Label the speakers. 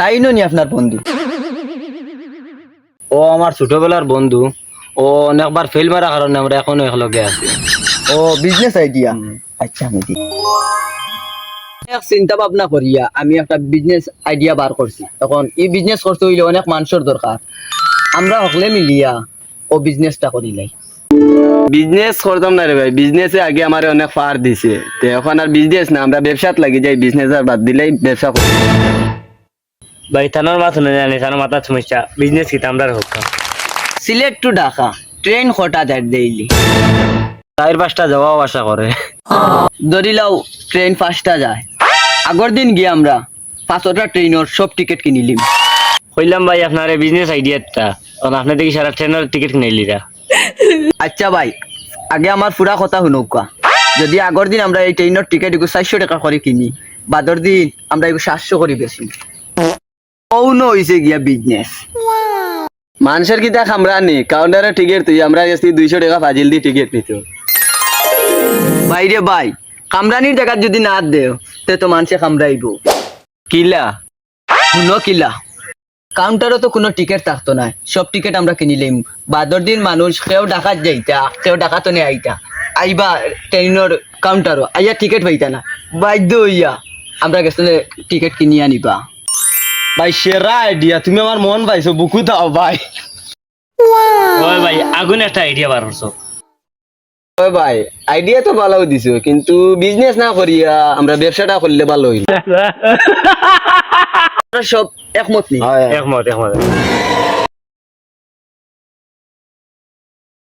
Speaker 1: তাই নি আপনার বন্ধু?
Speaker 2: ও আমার ছোটবেলার বন্ধু। ও অনেকবার ফেল মারার কারণে আমরা এখনো একলগে আছি।
Speaker 1: ও বিজনেস আইডিয়া। আচ্ছা মেদি, এক চিন্তা ভাবনা করিয়া আমি একটা বিজনেস আইডিয়া বার করছি। এখন এই বিজনেস করতে হইলে অনেক মানুষের দরকার। আমরা হকলে মিলিয়া ও বিজনেসটা করিলাই।
Speaker 2: বিজনেস করতাম না রে ভাই, বিজনেসে আগে আমার অনেক ফার দিছে। তো এখন আর বিজনেস না, আমরা ব্যবসাত লাগি যাই। বিজনেস আর বাদ দিলেই ব্যবসা করি।
Speaker 3: ভাই থানার মাথা শুনে জানি, থানার মাথার সমস্যা বিজনেস কি আমরা হোক।
Speaker 1: সিলেট টু ঢাকা ট্রেন কটা যায় ডেইলি?
Speaker 2: 4-5টা যাওয়াও আশা করে।
Speaker 1: ধরিলাও ট্রেন 5টা যায়। আগর দিন গিয়ে আমরা 5টা ট্রেনের সব টিকিট কিনিলিম।
Speaker 3: কইলাম ভাই আপনার বিজনেস আইডিয়াটা, কারণ আপনি দেখি সারা ট্রেনের টিকিট কিনাইলিরা।
Speaker 1: আচ্ছা ভাই, আগে আমার পুরা কথা শুনুকা। যদি আগর দিন আমরা এই ট্রেনের টিকিট 400 টাকা করে কিনি, বাদর দিন আমরা 700 করে বেশি কৌন হইছে গিয়া বিজনেস।
Speaker 2: মানুষের কি দেখ আমরা নি কাউন্টারে টিকিট তুই আমরা গেছি 200 টাকা ফাজিল দিয়ে টিকিট নিতে।
Speaker 1: ভাইরে ভাই, কামরানির জায়গা যদি না দেও তে তো মানুষে কামড়াইব।
Speaker 2: কিলা
Speaker 1: শুনো কিলা, কাউন্টারও তো কোনো টিকিট থাকতো না, সব টিকিট আমরা কিনিলাম। বাদর দিন মানুষ কেউ ডাকাত যাইতা, কেউ ডাকাতো নে আইতা, আইবা ট্রেনের কাউন্টারও আইয়া টিকিট পাইতা না, বাধ্য হইয়া আমরা গেছিলে টিকিট কিনিয়া নিবা।
Speaker 2: ভাই সেরা আইডিয়া, তুমি আমার মন পাইছো, বুকু দাও ভাই।
Speaker 3: ওই ভাই আগুন একটা আইডিয়া বার করছো।
Speaker 2: ওই ভাই আইডিয়া তো ভালো দিছো, কিন্তু বিজনেস না করিয়া আমরা ব্যবসাটা করলে ভালো হইল।
Speaker 1: আমরা সব একমত নেই।
Speaker 3: একমত একমত।